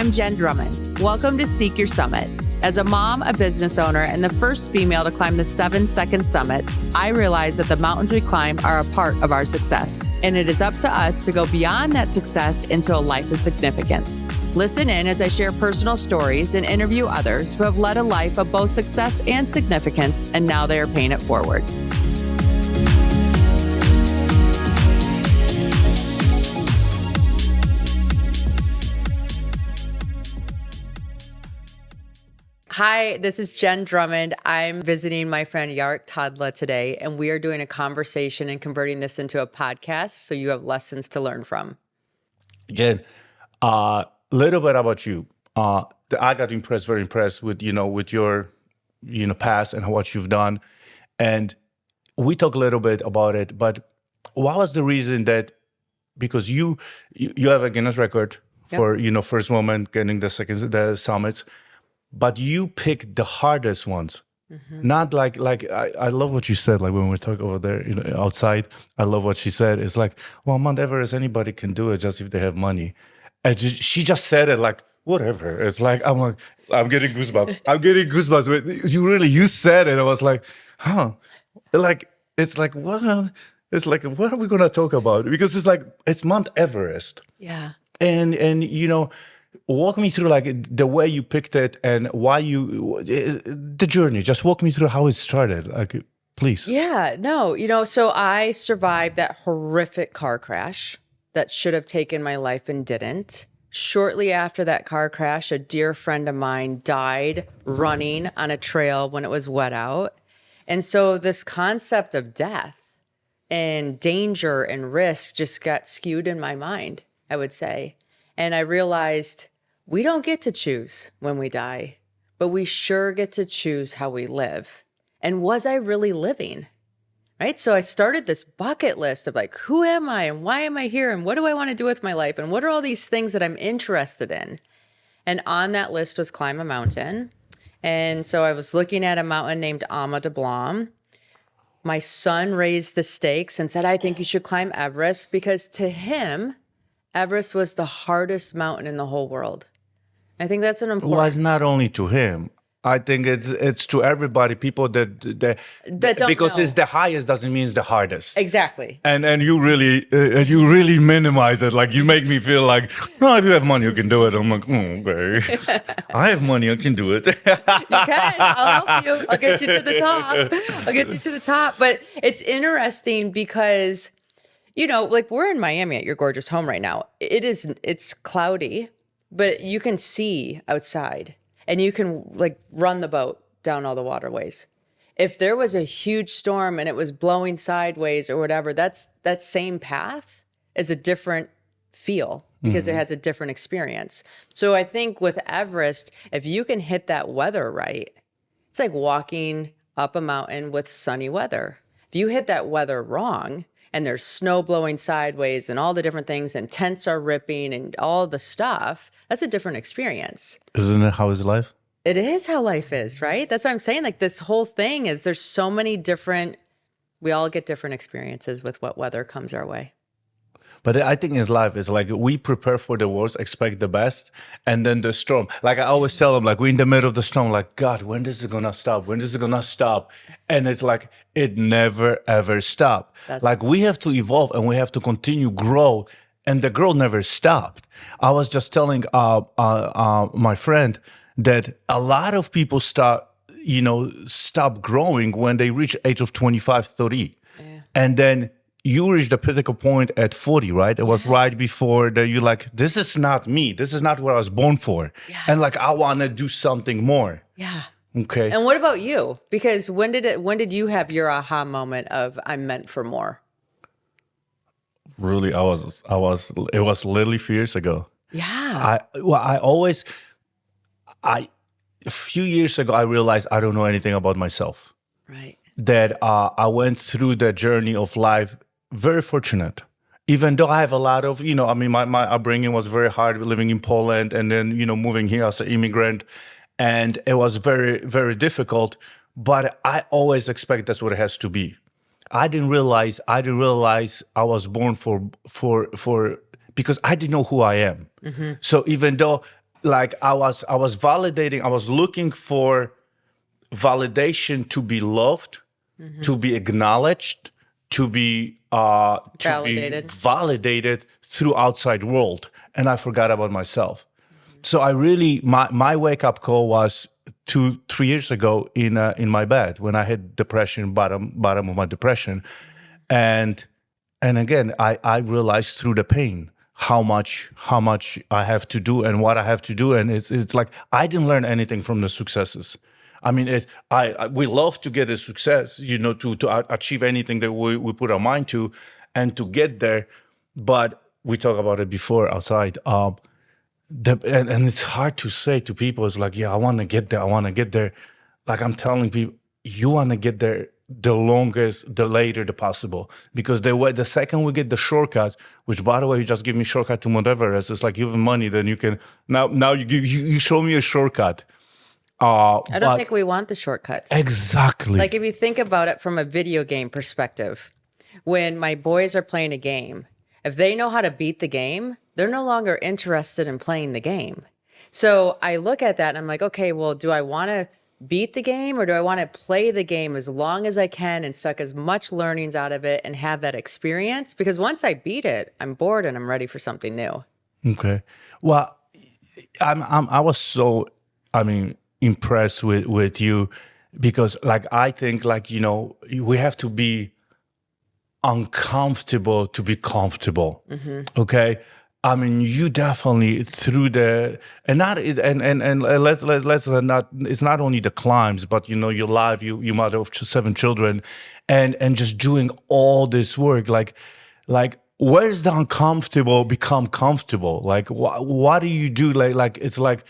I'm Jenn Drummond. Welcome to Seek Your Summit. As a mom, a business owner, and the first female to climb the 7-second summits, I realize that the mountains we climb are a part of our success. And it is up to us to go beyond that success into a life of significance. Listen in as I share personal stories and interview others who have led a life of both success and significance, and now they are paying it forward. Hi, this is Jenn Drummond. I'm visiting my friend Jarek Tadla today, and we are doing a conversation and converting this into a podcast so you have lessons to learn from. Jenn, little bit about you. I got impressed, very impressed with your past and what you've done, and we talk a little bit about it. But what was the reason that? Because you have a Guinness record for first woman getting the summits. But you picked the hardest ones, not like I love what you said. Like when we talk over there, outside, I love what she said. It's like, well, Mount Everest, anybody can do it just if they have money. And she just said it like whatever. It's like I'm getting goosebumps. I'm getting goosebumps. You said it. I was like, huh? Like it's like what? It's like what are we gonna talk about? Because it's Mount Everest. Yeah. And walk me through like the way you picked it and why the journey. Just walk me through how it started, like, please. Yeah, no, so I survived that horrific car crash that should have taken my life and didn't. Shortly after that car crash, a dear friend of mine died running on a trail when it was wet out. And so this concept of death and danger and risk just got skewed in my mind, I would say. And I realized we don't get to choose when we die, but we sure get to choose how we live. And was I really living? Right? So I started this bucket list of like, who am I and why am I here? And what do I want to do with my life? And what are all these things that I'm interested in? And on that list was climb a mountain. And so I was looking at a mountain named Ama de Blanc. My son raised the stakes and said, I think you should climb Everest, because to him, Everest was the hardest mountain in the whole world. I think that's an important... Well, it's not only to him. I think it's to everybody, people that don't because know. It's the highest doesn't mean it's the hardest. Exactly. And you really minimize it. Like you make me feel like, no, if you have money, you can do it. I'm like, okay. I have money, I can do it. You can. I'll help you. I'll get you to the top. But it's interesting because... like we're in Miami at your gorgeous home right now. It's cloudy, but you can see outside and you can like run the boat down all the waterways. If there was a huge storm and it was blowing sideways or whatever, that same path is a different feel because it has a different experience. So I think with Everest, if you can hit that weather right, it's like walking up a mountain with sunny weather. If you hit that weather wrong, and there's snow blowing sideways and all the different things and tents are ripping and all the stuff, that's a different experience. Isn't it how is life? It is how life is, right? That's what I'm saying. Like this whole thing is there's so many we all get different experiences with what weather comes our way. But I think in life, it's like we prepare for the worst, expect the best, and then the storm. Like I always tell them, like we're in the middle of the storm, like, God, when is it gonna stop? When is it gonna stop? And it's like, it never, ever stop. Like we have to evolve and we have to continue grow, and the growth never stopped. I was just telling my friend that a lot of people stop growing when they reach age of 25, 30. Yeah. And then you reached the pinnacle point at 40, right? It was right before that you're like, this is not me. This is not what I was born for. Yes. And like, I want to do something more. Yeah. Okay. And what about you? Because when did you have your aha moment of I'm meant for more? Really, it was literally 4 years ago. Yeah. A few years ago, I realized I don't know anything about myself. Right. That I went through the journey of life very fortunate. Even though I have a lot of, my upbringing was very hard, living in Poland and then, moving here as an immigrant. And it was very, very difficult. But I always expect that's what it has to be. I didn't realize I was born for because I didn't know who I am. Mm-hmm. So even though like I was validating, I was looking for validation to be loved, to be acknowledged, to be validated through outside world, and I forgot about myself. So I really, my wake up call was 2-3 years ago in my bed when I had depression, bottom of my depression, and again I realized through the pain how much I have to do and what I have to do, and it's like I didn't learn anything from the successes. I mean, we love to get a success, to achieve anything that we put our mind to, and to get there. But we talked about it before outside. And it's hard to say to people. It's like, yeah, I want to get there. I want to get there. Like I'm telling people, you want to get there the longest, the later the possible. Because the second we get the shortcut, which by the way, you just give me shortcut to Mount Everest. It's like you have money, then you can now you show me a shortcut. I don't think we want the shortcuts. Exactly. Like if you think about it from a video game perspective, when my boys are playing a game, if they know how to beat the game, they're no longer interested in playing the game. So I look at that and I'm like, okay, well, do I want to beat the game or do I want to play the game as long as I can and suck as much learnings out of it and have that experience? Because once I beat it, I'm bored and I'm ready for something new. Okay. Well, I was so, impressed with you, because like I think like we have to be uncomfortable to be comfortable. Okay, I mean you definitely through the and let's not, it's not only the climbs, but your life, you mother of 7 children, and just doing all this work, like where's the uncomfortable become comfortable? Like what do you do? Like it's like,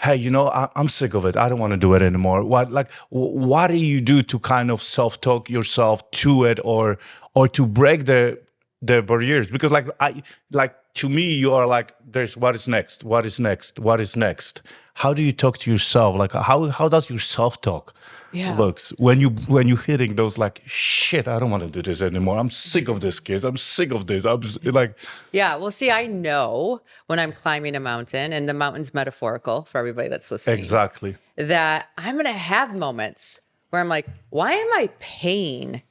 hey, I'm sick of it. I don't want to do it anymore. What do you do to kind of self-talk yourself to it, or to break the barriers? Because to me, you are like, there's what is next, what is next, what is next. How do you talk to yourself? Like how does your self-talk looks when you hitting those like, shit, I don't want to do this anymore. I'm sick of this, kids. I'm sick of this. I'm like, yeah. Well, see, I know when I'm climbing a mountain, and the mountain's metaphorical for everybody that's listening. Exactly. That I'm going to have moments where I'm like, why am I paying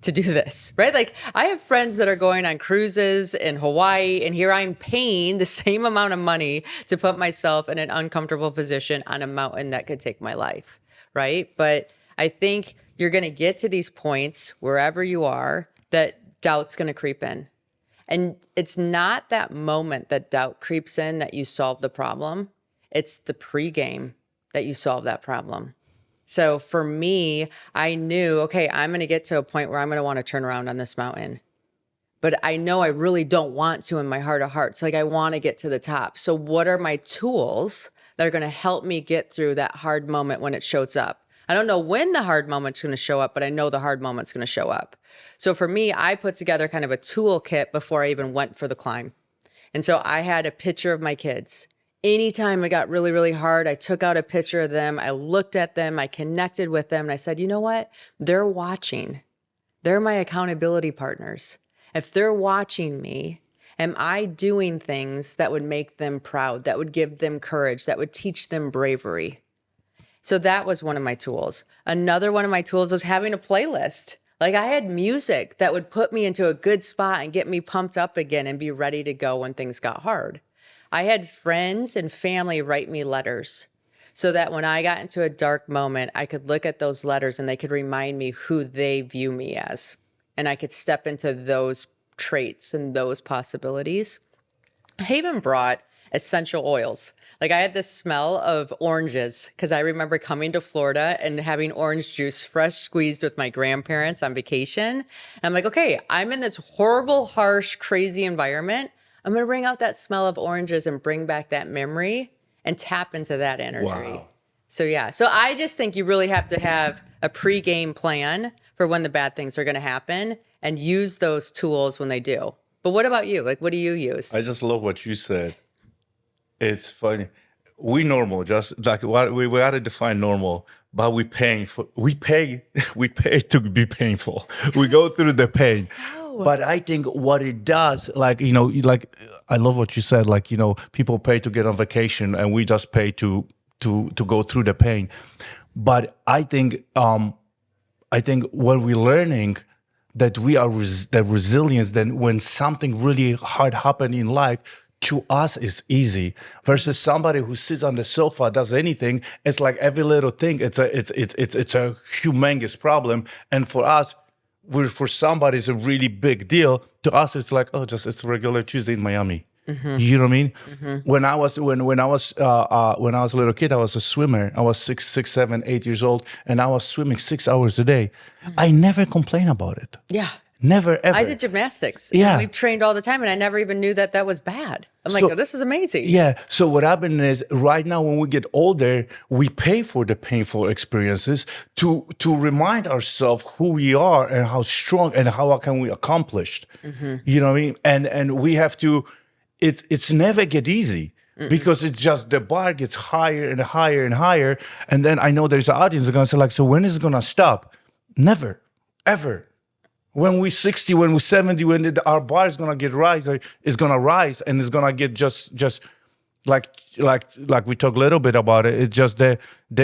to do this? Right? Like I have friends that are going on cruises in Hawaii, and here I'm paying the same amount of money to put myself in an uncomfortable position on a mountain that could take my life. Right? But I think you're going to get to these points wherever you are that doubt's going to creep in. And it's not that moment that doubt creeps in that you solve the problem. It's the pregame that you solve that problem. So for me, I knew, okay, I'm going to get to a point where I'm going to want to turn around on this mountain. But I know I really don't want to in my heart of hearts. Like I want to get to the top. So what are my tools that are going to help me get through that hard moment when it shows up? I don't know when the hard moment's going to show up, but I know the hard moment's going to show up. So for me, I put together kind of a toolkit before I even went for the climb. And so I had a picture of my kids. Anytime it got really, really hard, I took out a picture of them. I looked at them. I connected with them. And I said, you know what? They're watching. They're my accountability partners. If they're watching me, am I doing things that would make them proud, that would give them courage, that would teach them bravery? So that was one of my tools. Another one of my tools was having a playlist. Like I had music that would put me into a good spot and get me pumped up again and be ready to go when things got hard. I had friends and family write me letters so that when I got into a dark moment, I could look at those letters and they could remind me who they view me as. And I could step into those traits and those possibilities. I even brought essential oils. Like I had this smell of oranges because I remember coming to Florida and having orange juice fresh squeezed with my grandparents on vacation. And I'm like, okay, I'm in this horrible, harsh, crazy environment. I'm going to bring out that smell of oranges and bring back that memory and tap into that energy. Wow. So yeah, so I just think you really have to have a pre-game plan for when the bad things are going to happen and use those tools when they do. But what about you? Like, what do you use? I just love what you said. It's funny. We normal, just like what we got to define normal, but we pay to be painful. We go through the pain. know. But I think what it does, like, like, I love what you said, like, people pay to get on vacation and we just pay to go through the pain. But I think when we're learning that we are the resilience, then when something really hard happens in life, to us is easy versus somebody who sits on the sofa, does anything. It's like every little thing. It's a humongous problem. And for us, for somebody, it's a really big deal. To us, it's like, it's a regular Tuesday in Miami. You know what I mean? When I was a little kid, I was a swimmer. I was 6, 7, 8 years old, and I was swimming 6 hours a day. I never complained about it. Yeah. Never, ever. I did gymnastics. Yeah. We trained all the time, and I never even knew that was bad. I'm like, this is amazing. Yeah. So what happened is right now when we get older, we pay for the painful experiences to remind ourselves who we are and how strong and how can we accomplish. You know what I mean? And we have to, it's never get easy. Because it's just the bar gets higher and higher and higher. And then I know there's an audience that's going to say like, so when is it going to stop? Never, ever. When we're 60, when we're 70, when our bar is gonna it's gonna rise, and it's gonna get just like we talked a little bit about it. It's just the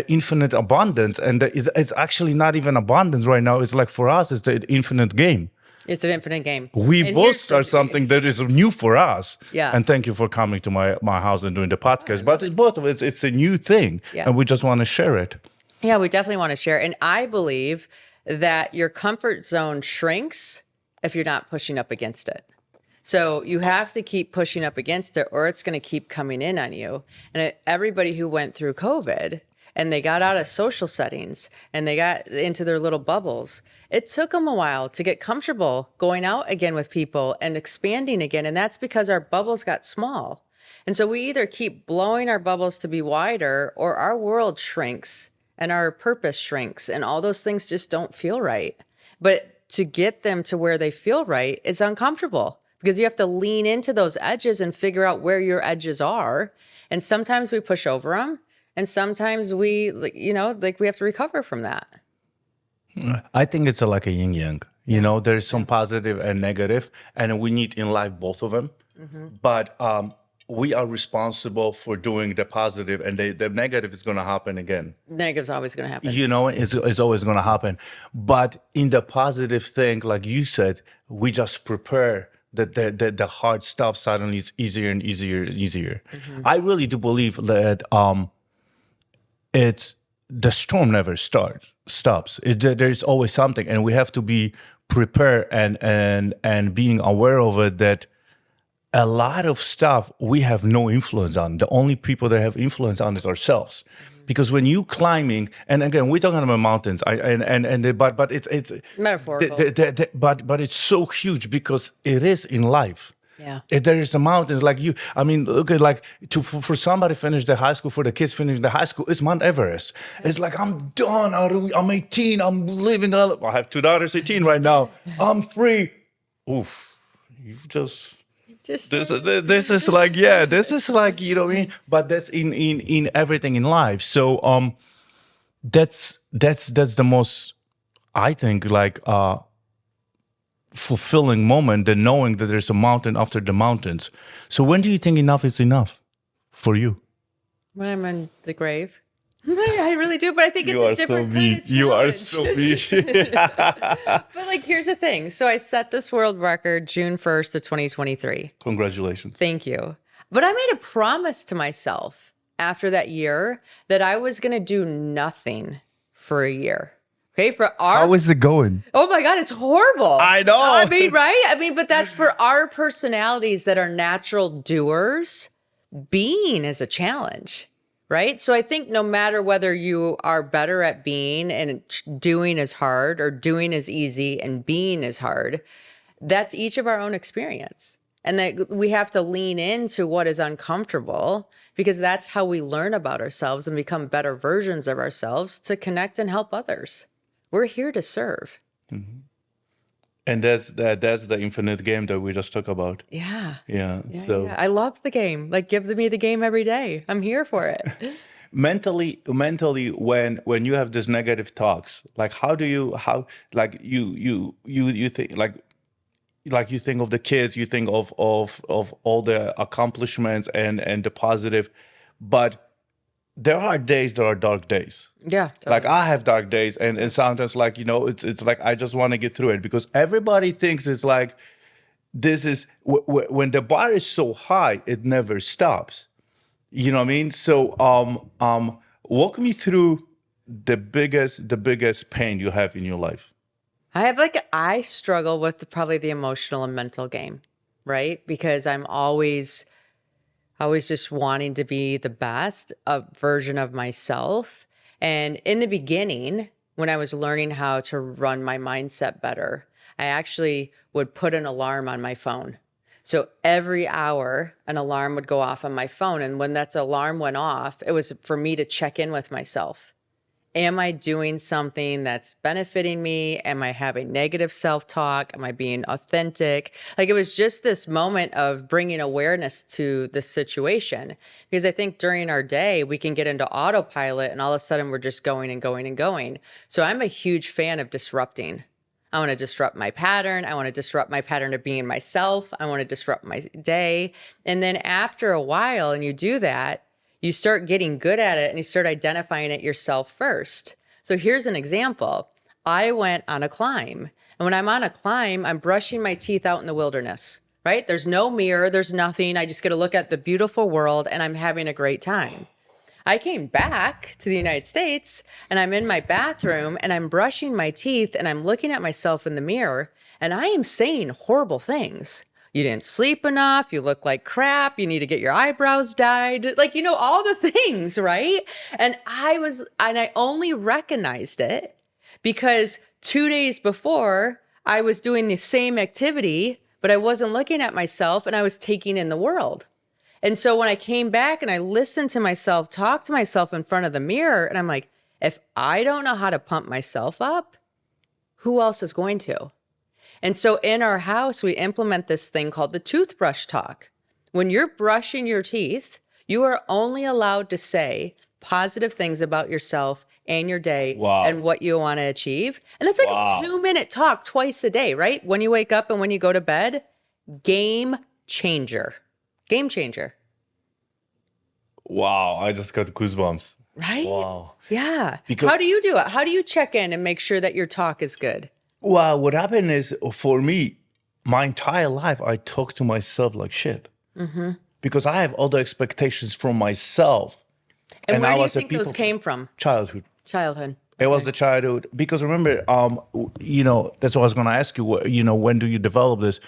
infinite abundance, and it's actually not even abundance right now. It's like for us, it's the infinite game. It's an infinite game. We both start something that is new for us. Yeah. And thank you for coming to my house and doing the podcast. But both of it's a new thing, and we just want to share it. Yeah, we definitely want to share. And I believe that your comfort zone shrinks if you're not pushing up against it. So you have to keep pushing up against it, or it's going to keep coming in on you. And everybody who went through COVID and they got out of social settings and they got into their little bubbles, it took them a while to get comfortable going out again with people and expanding again. And that's because our bubbles got small. And so we either keep blowing our bubbles to be wider, or our world shrinks and our purpose shrinks, and all those things just don't feel right. But to get them to where they feel right, it's uncomfortable because you have to lean into those edges and figure out where your edges are. And sometimes we push over them, and sometimes we, we have to recover from that. I think it's like a yin yang. There's some positive and negative, and we need in life both of them. But we are responsible for doing the positive, and the negative is going to happen again. Negative's always going to happen. It's always going to happen. But in the positive thing, like you said, we just prepare that the hard stuff suddenly is easier and easier and easier. I really do believe that it's the storm never stops. There's always something, and we have to be prepared and being aware of it, that a lot of stuff we have no influence on. The only people that have influence on is ourselves. Because when you climbing, and again, we're talking about mountains, but it's metaphorical. But it's so huge because it is in life. Yeah. If there is a mountains like you, I mean, look at like for somebody finish the high school, for the kids finish the high school, it's Mount Everest. It's like, I'm done. I'm 18. I'm living. I have 2 daughters, 18 right now. I'm free. Oof, you've just this is like, this is like, you know what I mean? But that's in everything in life. So that's the most, I think, like fulfilling moment, than knowing that there's a mountain after the mountains. So when do you think enough is enough for you? When I'm in the grave. I really do, but I think it's a different kind of challenge. You are so mean. But here's the thing. So I set this world record June 1st of 2023. Congratulations. Thank you. But I made a promise to myself after that year that I was going to do nothing for a year. Okay, how is it going? Oh my God, it's horrible. I know. I mean, right? But that's for our personalities that are natural doers. Being is a challenge. Right? So I think no matter whether you are better at being and doing is hard, or doing is easy and being is hard, that's each of our own experience. And that we have to lean into what is uncomfortable, because that's how we learn about ourselves and become better versions of ourselves to connect and help others. We're here to serve. Mm-hmm. And that's the infinite game that we just talked about. Yeah. So I love the game. Give me the game every day. I'm here for it. mentally, when you have these negative talks, like you think, like like you think of the kids, you think of all the accomplishments and the positive, but there are days, there are dark days. Yeah, Like totally. I have dark days, and sometimes like it's like I just want to get through it because everybody thinks it's like this is when the bar is so high, it never stops. You know what I mean? So walk me through the biggest pain you have in your life. I struggle with probably the emotional and mental game, right? Because I'm always just wanting to be the best version of myself. And in the beginning, when I was learning how to run my mindset better, I actually would put an alarm on my phone. So every hour, an alarm would go off on my phone. And when that alarm went off, it was for me to check in with myself. Am I doing something that's benefiting me? Am I having negative self-talk? Am I being authentic? Like it was just this moment of bringing awareness to the situation. Because I think during our day, we can get into autopilot and all of a sudden we're just going and going and going. So I'm a huge fan of disrupting. I want to disrupt my pattern. I want to disrupt my pattern of being myself. I want to disrupt my day. And then after a while, and you do that, you start getting good at it and you start identifying it yourself first. So here's an example. I went on a climb. And when I'm on a climb, I'm brushing my teeth out in the wilderness, right? There's no mirror, there's nothing. I just get to look at the beautiful world and I'm having a great time. I came back to the United States and I'm in my bathroom and I'm brushing my teeth and I'm looking at myself in the mirror and I am saying horrible things. You didn't sleep enough. You look like crap. You need to get your eyebrows dyed. Like, all the things, right? And I only recognized it because 2 days before I was doing the same activity, but I wasn't looking at myself and I was taking in the world. And so when I came back and I listened to myself, talk to myself in front of the mirror, and I'm like, if I don't know how to pump myself up, who else is going to? And so in our house, we implement this thing called the toothbrush talk. When you're brushing your teeth, you are only allowed to say positive things about yourself and your day and what you want to achieve. And that's like a 2-minute talk twice a day, right? When you wake up and when you go to bed, game changer. Game changer. Wow, I just got goosebumps. Right? Wow. Yeah. How do you do it? How do you check in and make sure that your talk is good? Well, what happened is for me, my entire life, I talk to myself like shit because I have other expectations from myself. And where do you think those came from? Childhood. Childhood. It was the childhood. Because remember, that's what I was going to ask you. When do you develop this?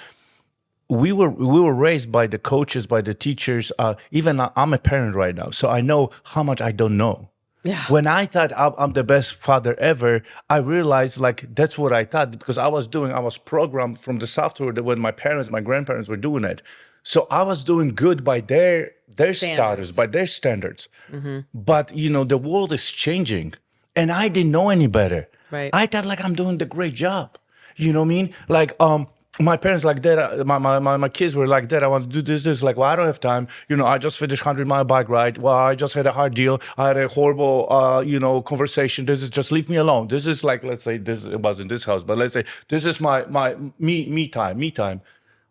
We were raised by the coaches, by the teachers. Even I'm a parent right now, so I know how much I don't know. Yeah. When I thought I'm the best father ever, I realized like that's what I thought because I was programmed from the software that when my grandparents were doing it. So I was doing good by their standards, by their standards. But the world is changing and I didn't know any better. Right. I thought like I'm doing the great job. You know what I mean? Like my parents like that. My kids were like that. I want to do this. Like, well, I don't have time. I just finished 100-mile bike ride. Well, I just had a hard deal. I had a horrible, conversation. This is just leave me alone. This is like, let's say it was in this house, but let's say this is my me time.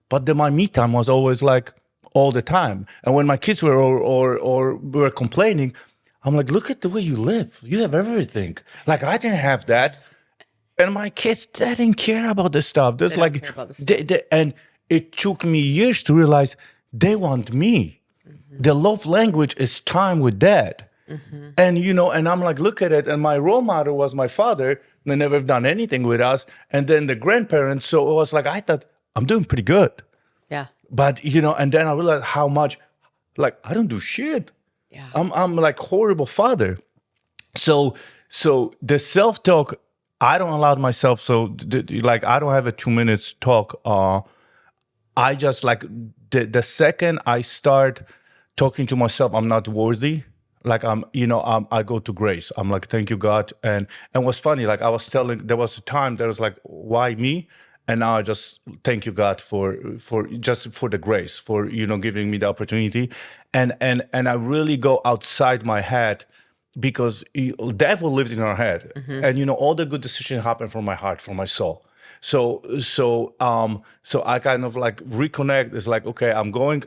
But then my me time was always like all the time. And when my kids were or were complaining, I'm like, look at the way you live. You have everything. Like I didn't have that. And my kids, they didn't care about this stuff. There's like, and it took me years to realize they want me. The love language is time with dad. And, and I'm like, look at it. And my role model was my father. They never have done anything with us. And then the grandparents. So it was like, I thought I'm doing pretty good. Yeah. But, and then I realized how much, like, I don't do shit. Yeah. I'm like horrible father. So the self-talk, I don't allow myself. So like, I don't have a 2 minutes talk. I just like the second I start talking to myself, I'm not worthy. Like I go to grace. I'm like, thank you, God. And what's funny, like I was telling, there was a time that was like, why me? And now I just thank you, God, for the grace, for giving me the opportunity. And I really go outside my head because the devil lives in our head. And all the good decisions happen from my heart, from my soul. So I kind of like reconnect. It's like, okay, I'm going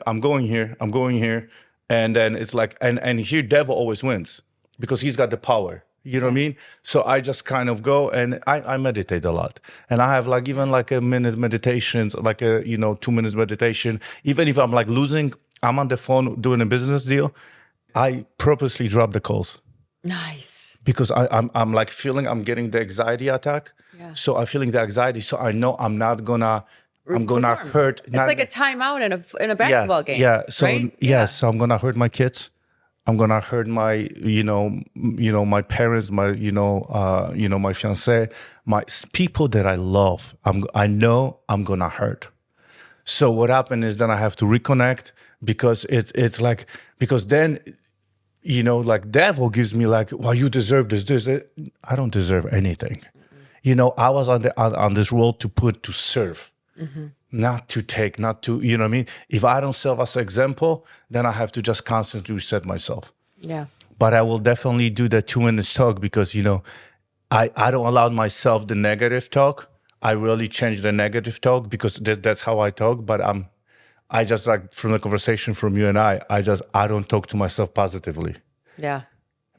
here. And then it's like, and here devil always wins because he's got the power. You know what I mean? So I just kind of go and I meditate a lot. And I have like even like a minute meditations, like a, 2 minutes meditation. Even if I'm like I'm on the phone doing a business deal, I purposely drop the calls. Nice. Because I'm like feeling I'm getting the anxiety attack. Yeah. So I'm feeling the anxiety. So I know I'm gonna hurt. It's like a timeout in a basketball game. Yeah. So right? So I'm gonna hurt my kids. I'm gonna hurt my, my parents, my, my fiance, people that I love. I know I'm gonna hurt. So what happened is then I have to reconnect because it's like, because then, like devil gives me like, well, you deserve this. I don't deserve anything. I was on this world to serve. Not to take, not to, you know what I mean? If I don't serve as an example, then I have to just constantly reset myself. Yeah. But I will definitely do the 2 minute talk because, I don't allow myself the negative talk. I really change the negative talk because that's how I talk. But I just like from the conversation from you and I don't talk to myself positively. Yeah.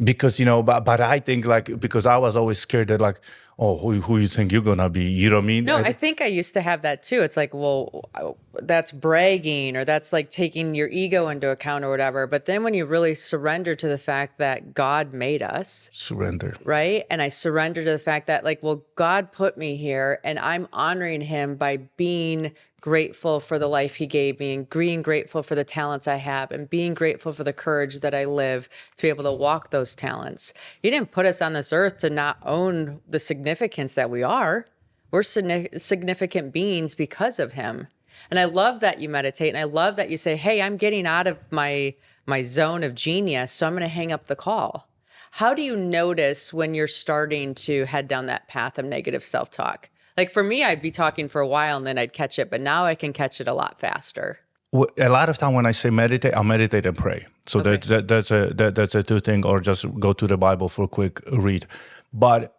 Because, but I think like, because I was always scared that like, oh, who you think you're gonna be? You know what I mean? No, I think I used to have that too. It's like, well, that's bragging or that's like taking your ego into account or whatever. But then when you really surrender to the fact that God made us. Surrender. Right? And I surrender to the fact that like, well, God put me here and I'm honoring him by being grateful for the life he gave me and being grateful for the talents I have and being grateful for the courage that I live to be able to walk those talents. He didn't put us on this earth to not own the significance that we are. We're significant beings because of him. And I love that you meditate and I love that you say, hey, I'm getting out of my zone of genius, so I'm going to hang up the call. How do you notice when you're starting to head down that path of negative self-talk? Like for me, I'd be talking for a while and then I'd catch it, but now I can catch it a lot faster. Well, a lot of time when I say meditate, I meditate and pray. So Okay. that's a two thing, or just go to the Bible for a quick read. But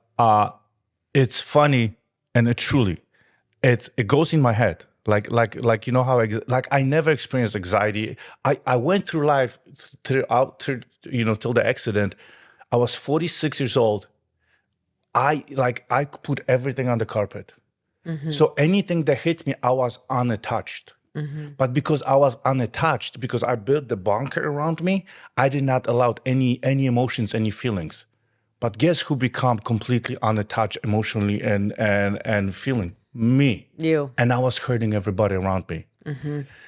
it's funny and it goes in my head. Like how I never experienced anxiety. I went through life till the accident. I was 46 years old. I put everything on the carpet. So anything that hit me, I was unattached. But because I was unattached, because I built the bunker around me, I did not allow any emotions, any feelings. But guess who became completely unattached emotionally and feeling? Me. You. And I was hurting everybody around me.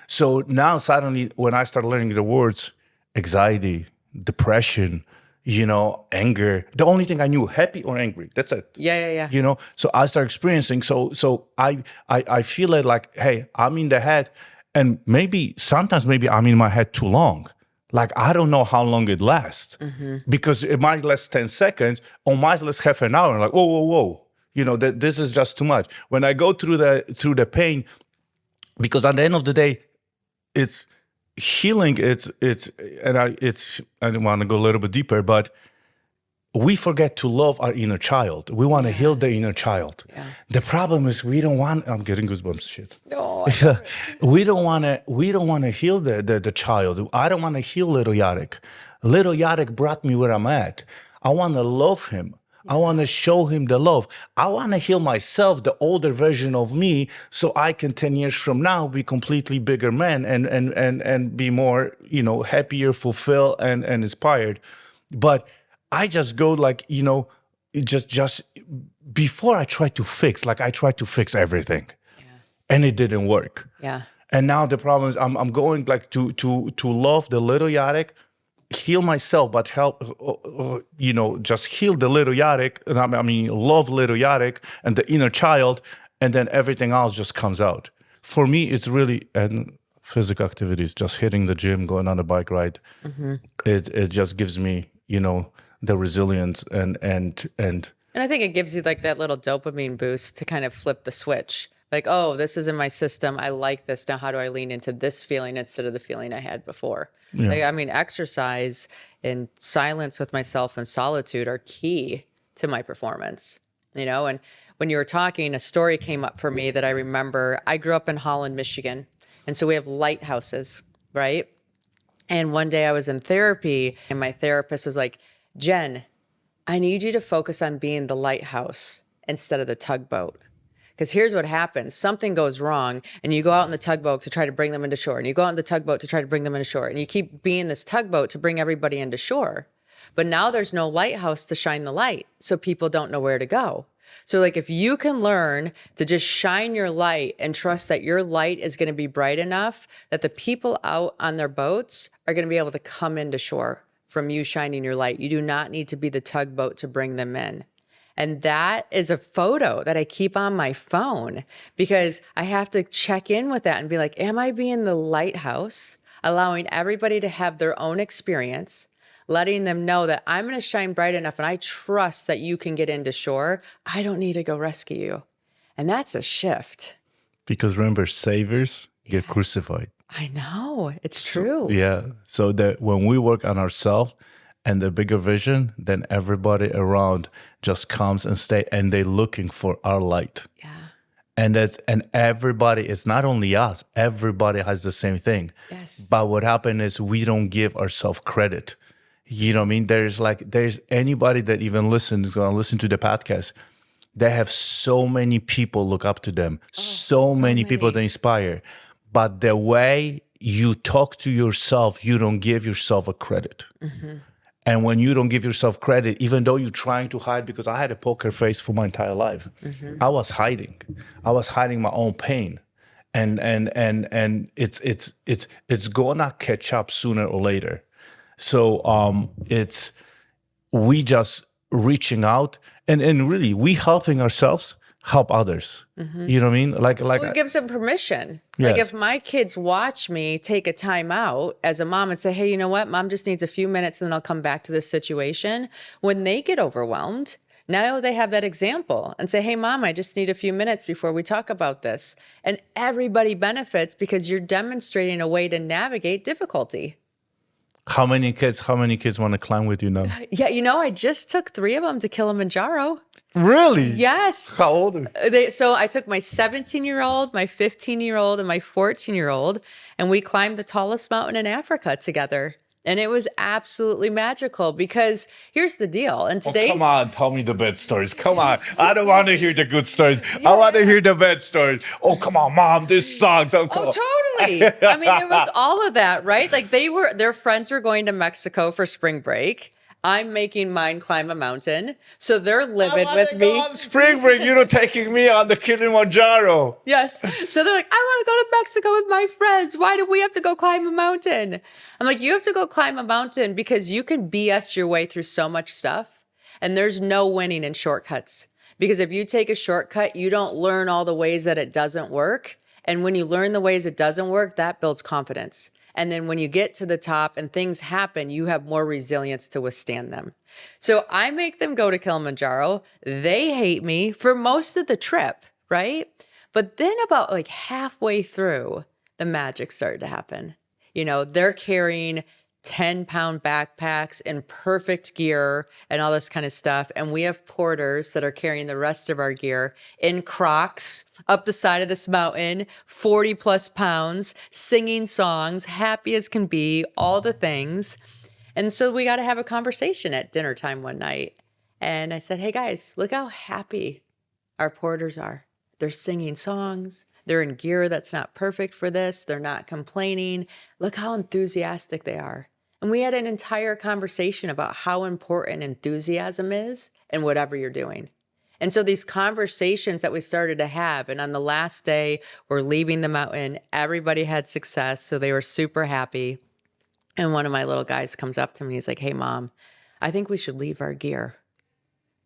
So now suddenly when I started learning the words, anxiety, depression, anger, the only thing I knew, happy or angry, that's it. Yeah. So I start experiencing, so I feel it like, hey, I'm in the head, and sometimes I'm in my head too long. Like, I don't know how long it lasts because it might last 10 seconds or might last half an hour. Like, whoa. This is just too much. When I go through the pain, because at the end of the day, it's healing. I don't want to go a little bit deeper, but we forget to love our inner child. We want to heal the inner child. Yeah. The problem is we don't want. I'm getting goosebumps. Shit. No, we don't want to heal the child. I don't want to heal little Jarek. Little Jarek brought me where I'm at. I want to love him. I want to show him the love. I want to heal myself, the older version of me, so I can 10 years from now be completely bigger man and be more, happier, fulfilled, and inspired. But I just go like, just before I try to fix, I tried to fix everything, and it didn't work. Yeah. And now the problem is I'm going like to love the little Jarek, heal myself, but help, just heal the little Jarek. Love little Jarek and the inner child, and then everything else just comes out. For me, it's really, and physical activities, just hitting the gym, going on a bike ride. It just gives me, the resilience and I think it gives you like that little dopamine boost to kind of flip the switch. Like, oh, this is in my system. I like this. Now, how do I lean into this feeling instead of the feeling I had before? Yeah. Exercise and silence with myself and solitude are key to my performance. you know. And when you were talking, a story came up for me that I remember. I grew up in Holland, Michigan. And so we have lighthouses, right? And one day I was in therapy and my therapist was like, Jen, I need you to focus on being the lighthouse instead of the tugboat. Because here's what happens. Something goes wrong and you go out in the tugboat to try to bring them into shore. And you go out in the tugboat to try to bring them into shore. And you keep being this tugboat to bring everybody into shore. But now there's no lighthouse to shine the light. So people don't know where to go. So like if you can learn to just shine your light and trust that your light is going to be bright enough that the people out on their boats are going to be able to come into shore from you shining your light. You do not need to be the tugboat to bring them in. And that is a photo that I keep on my phone because I have to check in with that and be like, am I being the lighthouse, allowing everybody to have their own experience, letting them know that I'm going to shine bright enough and I trust that you can get into shore. I don't need to go rescue you. And that's a shift. Because remember, saviors get crucified. I know. It's true. Yeah. So that when we work on ourselves and the bigger vision, then everybody around just comes and stay, and they're looking for our light. Yeah. And everybody, it's not only us, everybody has the same thing. Yes. But what happened is we don't give ourselves credit. You know what I mean? There's anybody that even is going to listen to the podcast. They have so many people look up to them, so many people that inspire. But the way you talk to yourself, you don't give yourself a credit. Mm-hmm. And when you don't give yourself credit, even though you're trying to hide, because I had a poker face for my entire life, I was hiding. I was hiding my own pain, and it's gonna catch up sooner or later. So it's we just reaching out and really we helping ourselves help others. Mm-hmm. You know what I mean? Like well, it gives them permission. Yes. Like if my kids watch me take a time out as a mom and say, hey, you know what? Mom just needs a few minutes and then I'll come back to this situation. When they get overwhelmed, now they have that example and say, hey, Mom, I just need a few minutes before we talk about this. And everybody benefits because you're demonstrating a way to navigate difficulty. How many kids want to climb with you now? Yeah, you know, I just took 3 of them to Kilimanjaro. Really? Yes. How old are they? So I took my 17-year-old, my 15-year-old, and my 14-year-old, and we climbed the tallest mountain in Africa together. And it was absolutely magical because here's the deal. And today, come on, tell me the bad stories. Come on. I don't want to hear the good stories. I want to hear the bad stories. Oh, come on, Mom, this sucks. Oh, totally. I mean, it was all of that, right? Like their friends were going to Mexico for spring break. I'm making mine climb a mountain. So they're living with me. On spring break, you're not taking me on the Kilimanjaro. Yes. So they're like, I want to go to Mexico with my friends. Why do we have to go climb a mountain? I'm like, you have to go climb a mountain because you can BS your way through so much stuff. And there's no winning in shortcuts. Because if you take a shortcut, you don't learn all the ways that it doesn't work. And when you learn the ways it doesn't work, that builds confidence. And then when you get to the top and things happen, you have more resilience to withstand them. So I make them go to Kilimanjaro. They hate me for most of the trip, right? But then about like halfway through, the magic started to happen. You know, they're carrying 10-pound backpacks in perfect gear and all this kind of stuff. And we have porters that are carrying the rest of our gear in Crocs up the side of this mountain, 40 plus pounds, singing songs, happy as can be, all the things. And so we got to have a conversation at dinner time one night. And I said, hey guys, look how happy our porters are. They're singing songs. They're in gear that's not perfect for this. They're not complaining. Look how enthusiastic they are. And we had an entire conversation about how important enthusiasm is in whatever you're doing. And so these conversations that we started to have, and on the last day, we're leaving the mountain, everybody had success, so they were super happy. And one of my little guys comes up to me, he's like, hey, Mom, I think we should leave our gear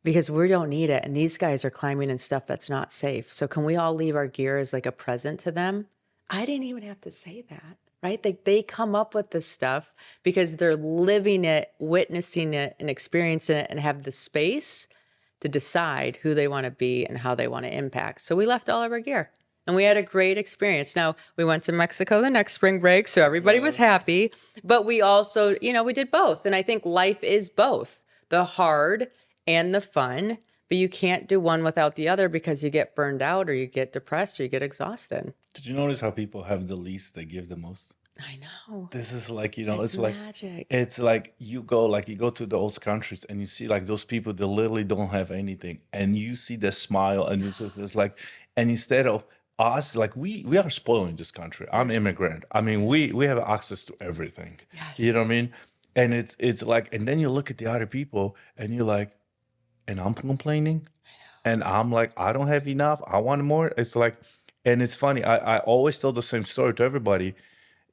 because we don't need it. And these guys are climbing in stuff that's not safe. So can we all leave our gear as like a present to them? I didn't even have to say that, right? They come up with this stuff because they're living it, witnessing it, and experiencing it, and have the space to decide who they want to be and how they want to impact. So we left all of our gear and we had a great experience. Now, we went to Mexico the next spring break, so everybody was happy, but we also, you know, we did both. And I think life is both the hard and the fun, but you can't do one without the other because you get burned out or you get depressed or you get exhausted. Did you notice how people have the least, they give the most? I know. This is like, It's it's like, magic. it's like you go to those countries and you see like those people that literally don't have anything, and you see the smile, and it's like, and instead of us, like we are spoiled in this country. I'm immigrant. I mean, we have access to everything. Yes. You know what I mean? And it's like, and then you look at the other people and you're like, and I'm complaining, and I'm like, I don't have enough. I want more. It's like, and it's funny. I always tell the same story to everybody.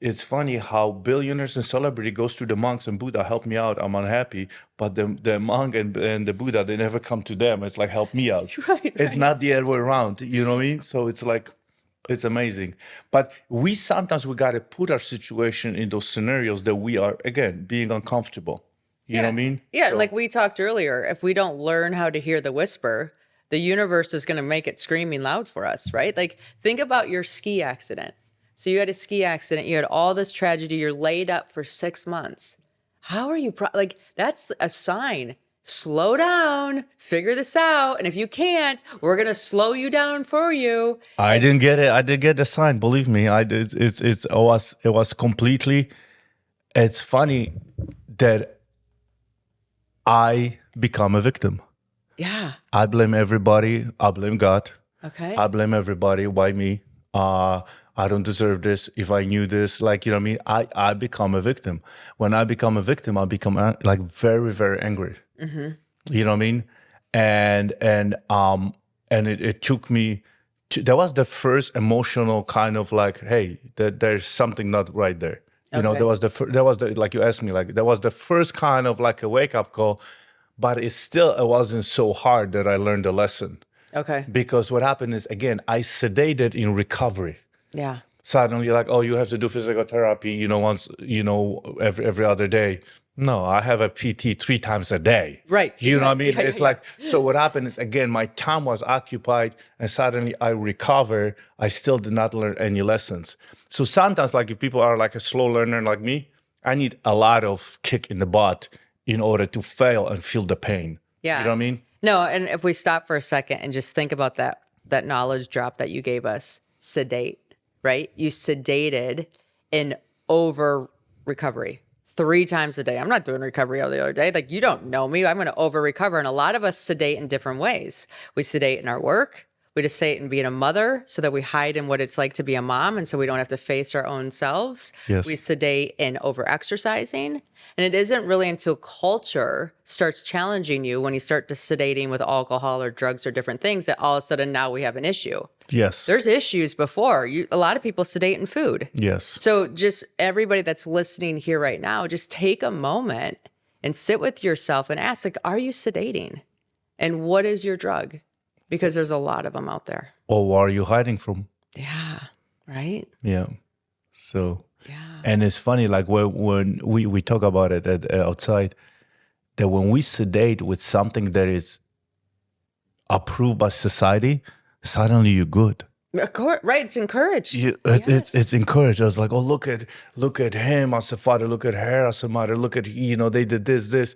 It's funny how billionaires and celebrity goes to the monks and Buddha, help me out, I'm unhappy. But the monk and the Buddha, they never come to them. It's like, help me out. It's not the other way around. You know what I mean? So it's like, it's amazing. But sometimes we got to put our situation in those scenarios that we are, again, being uncomfortable. You know what I mean? Yeah, So- like we talked earlier, if we don't learn how to hear the whisper, the universe is going to make it screaming loud for us, right? Like think about your ski accident. So you had a ski accident, you had all this tragedy, you're laid up for 6 months. How are you, like that's a sign. Slow down, figure this out. And if you can't, we're going to slow you down for you. I didn't get it. I did get the sign. Believe me, I did. It was completely. It's funny that I become a victim. Yeah. I blame everybody. I blame God. Okay. I blame everybody. Why me? I don't deserve this. If I knew this, like, you know what I mean? I become a victim. When I become a victim, I become like very, very angry. You know what I mean? And it took me that was the first emotional kind of like, hey, there's something not right there. You know, that was the like you asked me, like that was the first kind of like a wake up call, but it wasn't so hard that I learned the lesson. Okay. Because what happened is, again, I sedated in recovery. Yeah. Suddenly, like, oh, you have to do physical therapy, once, every other day. No, I have a PT 3 times a day. Right. You know what I mean? Yeah, It's yeah. like, so what happened is, again, my time was occupied and suddenly I recover. I still did not learn any lessons. So sometimes, like if people are like a slow learner like me, I need a lot of kick in the butt in order to fail and feel the pain. Yeah. You know what I mean? No, and if we stop for a second and just think about that knowledge drop that you gave us, sedate, right? You sedated in over recovery 3 times a day. I'm not doing recovery the other day. Like, you don't know me. I'm going to over recover. And a lot of us sedate in different ways. We sedate in our work. We just sedate in being a mother so that we hide in what it's like to be a mom. And so we don't have to face our own selves. Yes. We sedate in over exercising. And it isn't really until culture starts challenging you when you start to sedating with alcohol or drugs or different things that all of a sudden now we have an issue. Yes. There's issues before. A lot of people sedate in food. Yes. So just everybody that's listening here right now, just take a moment and sit with yourself and ask, like, are you sedating? And what is your drug? Because there's a lot of them out there. Or what are you hiding from? Yeah. Right? Yeah. So, Yeah. and it's funny, like when we talk about it outside, that when we sedate with something that is approved by society, suddenly you're good. Right. It's encouraged. It's encouraged. I was like, oh, look at him as a father, look at her as a mother, look at, they did this.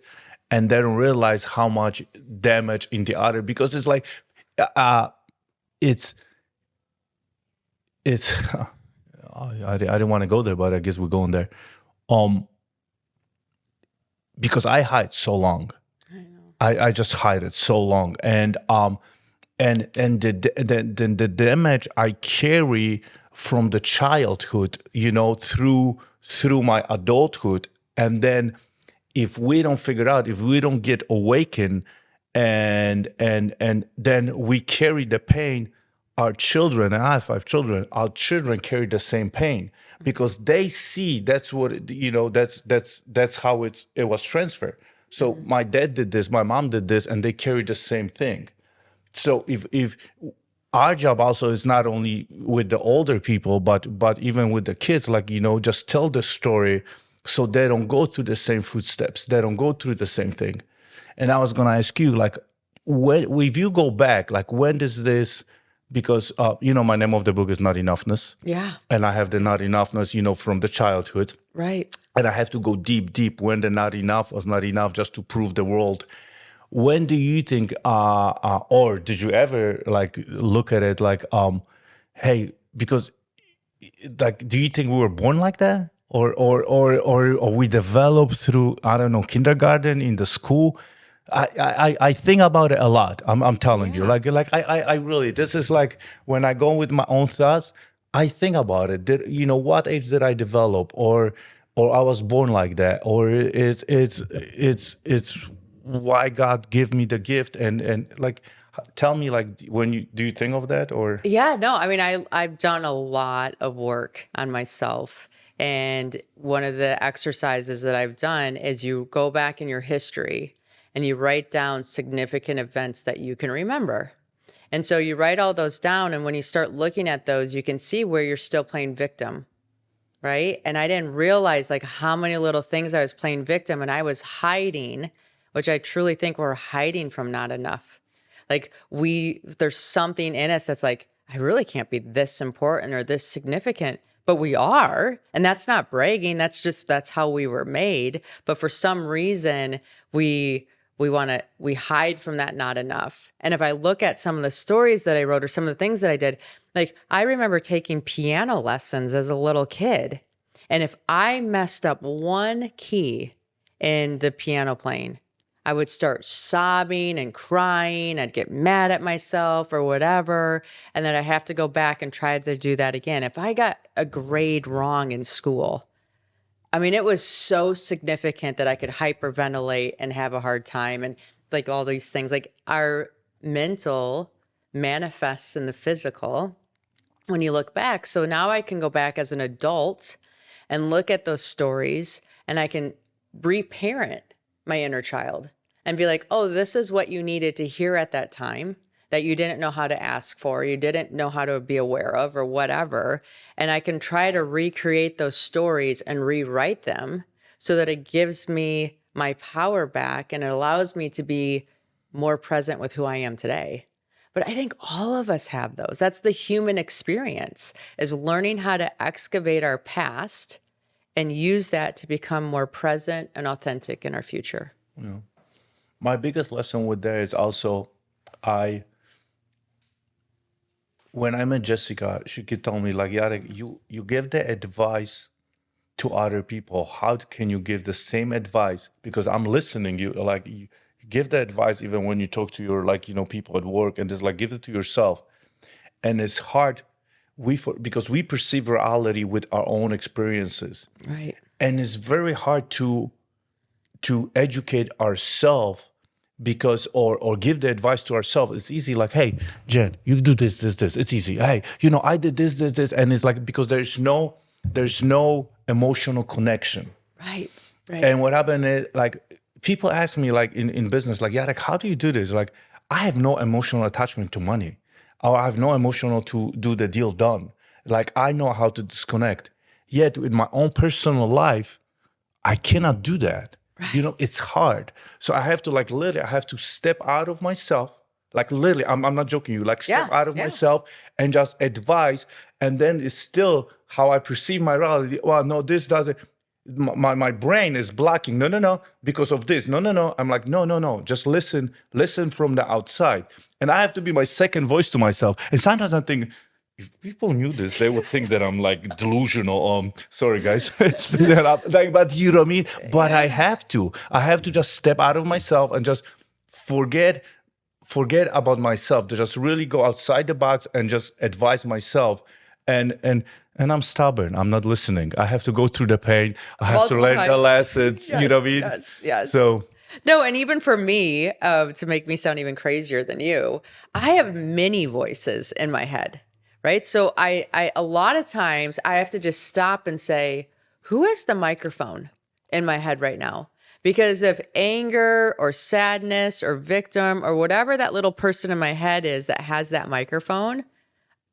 And then realize how much damage in the other, because it's like, it's I didn't want to go there, but I guess we're going there. Because I hide so long. I just hide it so long. And the damage I carry from the childhood, through my adulthood. And then if we don't figure out, if we don't get awakened, and then we carry the pain, our children, and I have 5 children, our children carry the same pain because they see that's what, that's how it was transferred. So my dad did this, my mom did this, and they carry the same thing. So if our job also is not only with the older people, but even with the kids, like, just tell the story so they don't go through the same footsteps, they don't go through the same thing. And I was going to ask you, like, if you go back, like, when does this, because, my name of the book is Not Enoughness. Yeah. And I have the not enoughness, from the childhood. Right. And I have to go deep when the not enough was not enough just to prove the world. when do you think, or did you ever like look at it like, hey, because like, do you think we were born like that? Or we developed through, I don't know, kindergarten in the school? I think about it a lot. I'm telling you, I really, this is like when I go with my own thoughts, I think about it. Did what age did I develop, or I was born like that, or it's why God give me the gift, and like, tell me, like, when you do you think of that, or Yeah, no, I mean, I've done a lot of work on myself. And one of the exercises that I've done is you go back in your history and you write down significant events that you can remember. And so you write all those down. And when you start looking at those, you can see where you're still playing victim, right? And I didn't realize like how many little things I was playing victim and I was hiding, which I truly think we're hiding from not enough. Like there's something in us that's like, I really can't be this important or this significant, but we are. And that's not bragging. That's how we were made. But for some reason, we hide from that not enough. And if I look at some of the stories that I wrote or some of the things that I did, like I remember taking piano lessons as a little kid. And if I messed up one key in the piano playing, I would start sobbing and crying. I'd get mad at myself or whatever. And then I have to go back and try to do that again. If I got a grade wrong in school, I mean, it was so significant that I could hyperventilate and have a hard time. And like all these things, like our mental manifests in the physical when you look back. So now I can go back as an adult and look at those stories and I can reparent my inner child and be like, oh, this is what you needed to hear at that time that you didn't know how to ask for, you didn't know how to be aware of or whatever. And I can try to recreate those stories and rewrite them so that it gives me my power back and it allows me to be more present with who I am today. But I think all of us have those. That's the human experience, is learning how to excavate our past and use that to become more present and authentic in our future. Yeah. My biggest lesson with that is also, when I met Jessica, she could tell me like, Jarek, you give the advice to other people. How can you give the same advice? Because I'm listening. You give the advice even when you talk to your people at work, and just like give it to yourself. And it's hard. Because we perceive reality with our own experiences, right? And it's very hard to educate ourselves, because or give the advice to ourselves. It's easy, like, hey, Jen, you do this. It's easy. Hey, I did this, and it's like, because there's no emotional connection, right? And what happened is, like, people ask me, like, in business, like, yeah, like, how do you do this? Like, I have no emotional attachment to money. Or I have no emotional to do the deal done. Like, I know how to disconnect. Yet in my own personal life, I cannot do that. Right. It's hard. So I have to, like, literally, I have to step out of myself. Like, literally, I'm not joking you. Like, step out of myself and just advise. And then it's still how I perceive my reality. Well, no, this doesn't. My brain is blocking. No, because of this. No. I'm like, no. Just listen from the outside. And I have to be my second voice to myself. And sometimes I think, if people knew this, they would think that I'm like delusional. Sorry, guys. But you know what I mean? But I have to just step out of myself and just forget about myself, to just really go outside the box and just advise myself. And I'm stubborn. I'm not listening. I have to go through the pain. I have to learn the lessons. Yes, you know what I mean? Yes. So. No, and even for me, to make me sound even crazier than you, I have many voices in my head, right? So I a lot of times I have to just stop and say, who has the microphone in my head right now? Because if anger or sadness or victim or whatever that little person in my head is that has that microphone,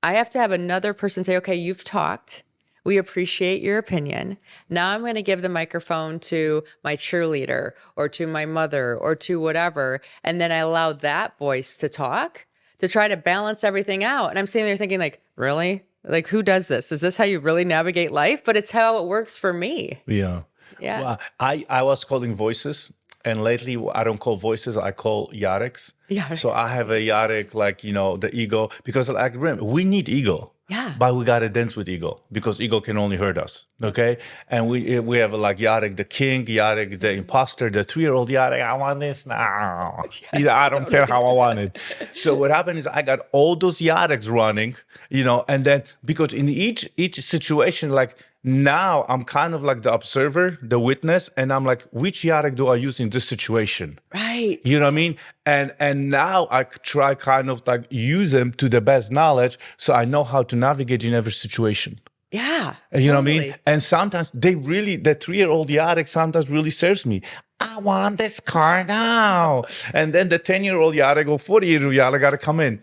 I have to have another person say, okay, you've talked. We appreciate your opinion. Now I'm going to give the microphone to my cheerleader or to my mother or to whatever. And then I allow that voice to talk to try to balance everything out. And I'm sitting there thinking, like, really? Like, who does this? Is this how you really navigate life? But it's how it works for me. Yeah. Well, I was calling voices. And lately, I don't call voices, I call Jareks. Jareks. So I have a Jarek, like, the ego, because like, remember, we need ego. Yeah. But we got to dance with ego because ego can only hurt us. Okay. And we have like Jarek the king, Jarek the imposter, the 3-year-old Jarek. I want this now. Yes, I don't care how I want it. So what happened is I got all those Jareks running, and then because in each situation, like, now I'm kind of like the observer, the witness, and I'm like, which Jarek do I use in this situation? Right. You know what I mean? And now I try kind of like use them to the best knowledge so I know how to navigate in every situation. Yeah. You know what I mean? And sometimes the 3-year-old Jarek sometimes really serves me. I want this car now. And then the 10-year-old Jarek or 40-year-old Jarek got to come in.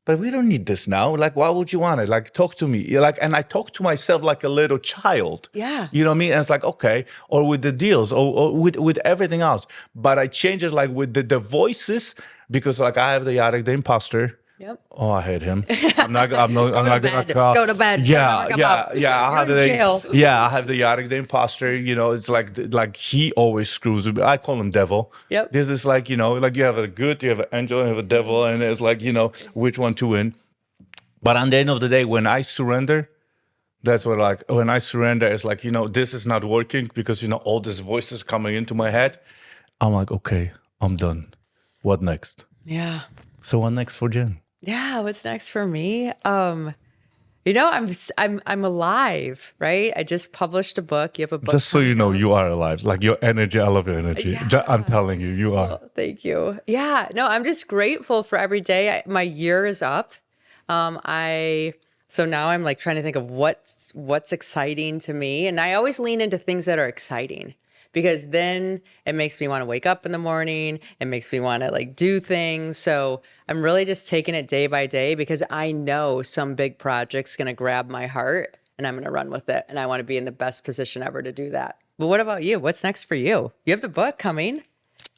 But we don't need this now. Like, why would you want it? Like, talk to me. And I talk to myself like a little child. Yeah. You know what I mean? And it's like, okay. Or with the deals or with everything else. But I change it like with the voices because like I have the Jarek, the imposter. Yep. Oh, I hate him. I'm not gonna call. Go to bed. Yeah. I have jail. I have the Jarek, the imposter. It's like he always screws with me. I call him devil. Yep. This is like like you have a good, you have an angel, you have a devil, and it's like which one to win. But at the end of the day, when I surrender, that's what when I surrender, it's like this is not working because all these voices coming into my head. I'm like, okay, I'm done. What next? Yeah. So what next for Jenn? Yeah, what's next for me? I'm alive, right? I just published a book. You have a book. Just so you know, you are alive. Like your energy, I love your energy. Yeah. I'm telling you, you are. Oh, thank you. Yeah, no, I'm just grateful for every day. My year is up. So now I'm like trying to think of what's exciting to me, and I always lean into things that are exciting. Because then it makes me want to wake up in the morning. It makes me want to like do things. So I'm really just taking it day by day because I know some big project's going to grab my heart and I'm going to run with it. And I want to be in the best position ever to do that. But what about you? What's next for you? You have the book coming.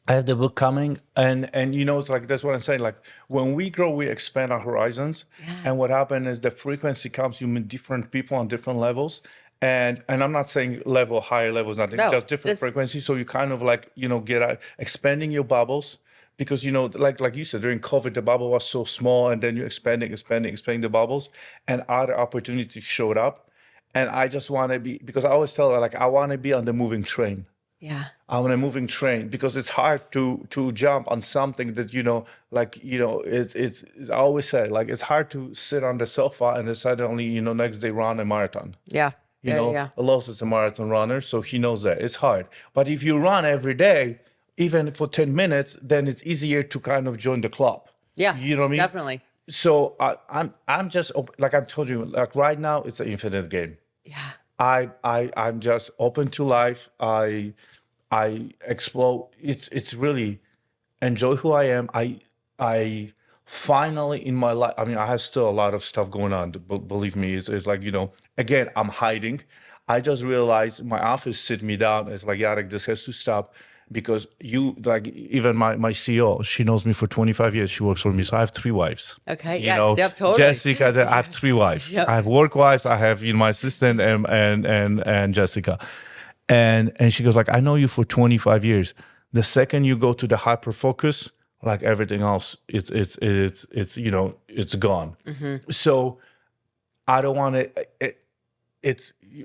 I have the book coming, and it's like that's what I'm saying. Like when we grow, we expand our horizons. Yeah. And what happens is the frequency comes. You meet different people on different levels. And I'm not saying higher levels, nothing, just different frequencies. So you kind of like, get out, expanding your bubbles because, like you said, during COVID, the bubble was so small and then you're expanding the bubbles and other opportunities showed up. And I just want to be, because I always tell her, like, I want to be on the moving train. Yeah. I'm on a moving train because it's hard to jump on something that, it's I always say, like, it's hard to sit on the sofa and then suddenly, next day run a marathon. Yeah. Los is a marathon runner, so he knows that it's hard. But if you run every day, even for 10 minutes, then it's easier to kind of join the club. Yeah, you know what I mean? Definitely. So I'm just like I told you, like right now it's an infinite game. Yeah. I'm just open to life. I explore. It's really enjoy who I am. I finally in my life, I mean, I have still a lot of stuff going on. Believe me, it's like, again, I'm hiding. I just realized my office sit me down. It's like, Jarek, this has to stop because even my CEO, she knows me for 25 years. She works for me. So I have 3 wives. Okay. Yep, totally. Jessica, I have 3 wives. Yep. I have work wives. I have, my assistant and Jessica. And she goes like, I know you for 25 years. The second you go to the hyper focus, like everything else, it's gone. Mm-hmm. So I don't want to.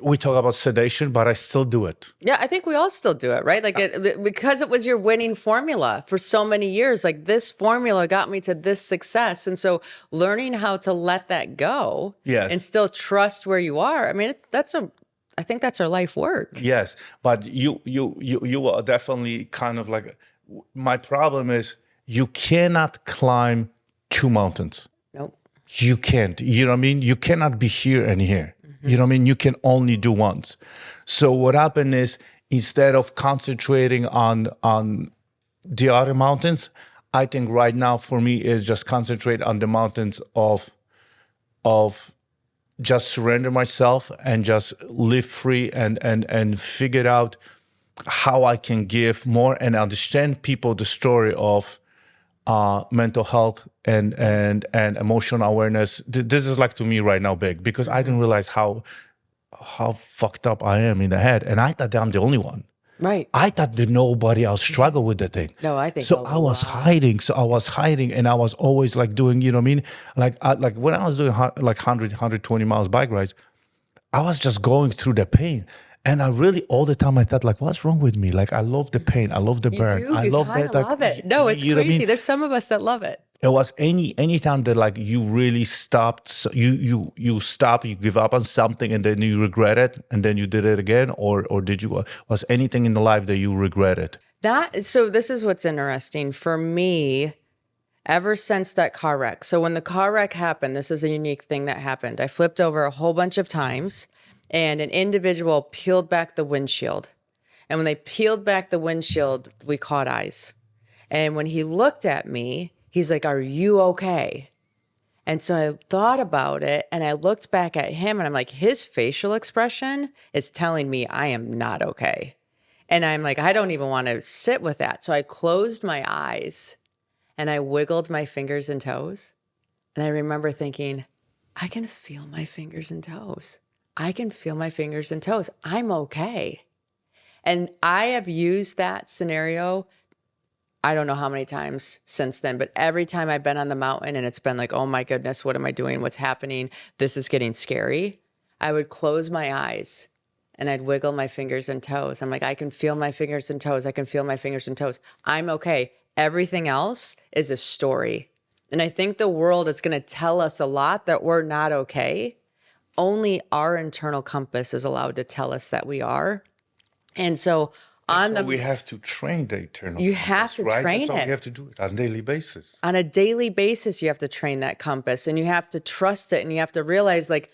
We talk about sedation, but I still do it. Yeah, I think we all still do it, right? Like because it was your winning formula for so many years. Like this formula got me to this success, and so learning how to let that go, and still trust where you are. I mean, I think that's our life work. Yes, but you are definitely kind of like. My problem is. You cannot climb 2 mountains. Nope. You can't. You know what I mean? You cannot be here and here. Mm-hmm. You know what I mean? You can only do once. So what happened is instead of concentrating on the other mountains, I think right now for me is just concentrate on the mountains of just surrender myself and just live free and figure out how I can give more and understand people the story of mental health and emotional awareness. This is like to me right now big because I didn't realize how fucked up I am in the head, and I thought that I'm the only one. Right. I thought that nobody else struggled with the thing. No, I think so. a I was lot. hiding. So I was hiding, and I was always like doing, you know what I mean? Like when I was doing like 120 miles bike rides, I was just going through the pain. And I really, all the time I thought like, what's wrong with me? Like, I love the pain. I love the You burn. do. I You love kind that. of Like, love it. No, it's you know what I crazy. mean? There's some of us that love it. It was any time that like you really stopped, so you stop, you give up on something, and then you regret it, and then you did it again, or did you, was anything in the life that you regretted? So this is what's interesting for me. Ever since that car wreck. So when the car wreck happened, this is a unique thing that happened. I flipped over a whole bunch of times, and an individual peeled back the windshield. And when they peeled back the windshield, we caught eyes. And when he looked at me, he's like, "Are you okay?" And so I thought about it, and I looked back at him, and I'm like, his facial expression is telling me I am not okay. And I'm like, I don't even want to sit with that. So I closed my eyes and I wiggled my fingers and toes. And I remember thinking, I can feel my fingers and toes. I can feel my fingers and toes. I'm okay. And I have used that scenario, I don't know how many times since then, but every time I've been on the mountain and it's been like, oh my goodness, what am I doing? What's happening? This is getting scary. I would close my eyes and I'd wiggle my fingers and toes. I'm like, I can feel my fingers and toes. I can feel my fingers and toes. I'm okay. Everything else is a story. And I think the world is going to tell us a lot that we're not okay. Only our internal compass is allowed to tell us that we are. And so we have to train the eternal you compass, have to right? train That's why it. we have to do it on a daily basis. On a daily basis, you have to train that compass, and you have to trust it, and you have to realize like,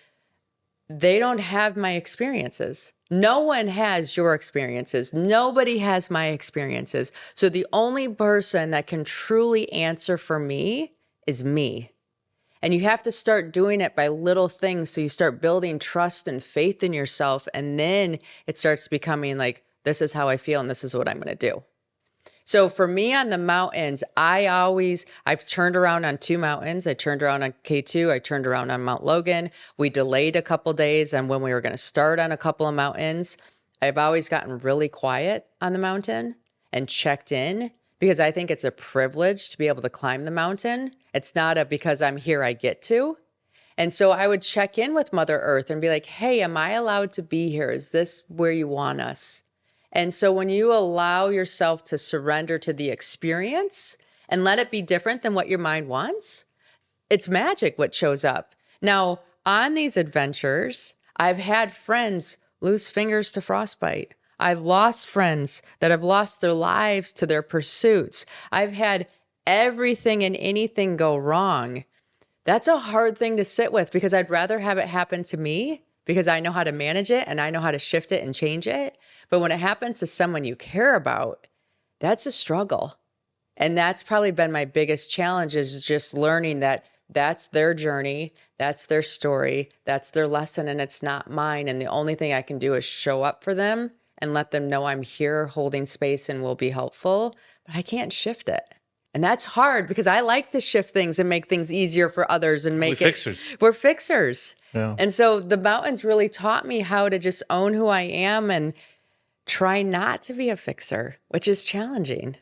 they don't have my experiences. No one has your experiences. Nobody has my experiences. So the only person that can truly answer for me is me. And you have to start doing it by little things. So you start building trust and faith in yourself. And then it starts becoming like, this is how I feel and this is what I'm going to do. So for me on the mountains, I've turned around on 2 mountains. I turned around on K2. I turned around on Mount Logan. We delayed a couple days on when we were going to start on a couple of mountains. I've always gotten really quiet on the mountain and checked in because I think it's a privilege to be able to climb the mountain. It's not a because I'm here, I get to. And so I would check in with Mother Earth and be like, hey, am I allowed to be here? Is this where you want us? And so when you allow yourself to surrender to the experience and let it be different than what your mind wants, it's magic what shows up. Now, on these adventures, I've had friends lose fingers to frostbite. I've lost friends that have lost their lives to their pursuits. I've had everything and anything go wrong. That's a hard thing to sit with because I'd rather have it happen to me because I know how to manage it and I know how to shift it and change it. But when it happens to someone you care about, that's a struggle. And that's probably been my biggest challenge is just learning that that's their journey, that's their story, that's their lesson, and it's not mine. And the only thing I can do is show up for them and let them know I'm here holding space and will be helpful, but I can't shift it. And that's hard because I like to shift things and make things easier for others and make We're fixers. Yeah. And so the mountains really taught me how to just own who I am and try not to be a fixer, which is challenging.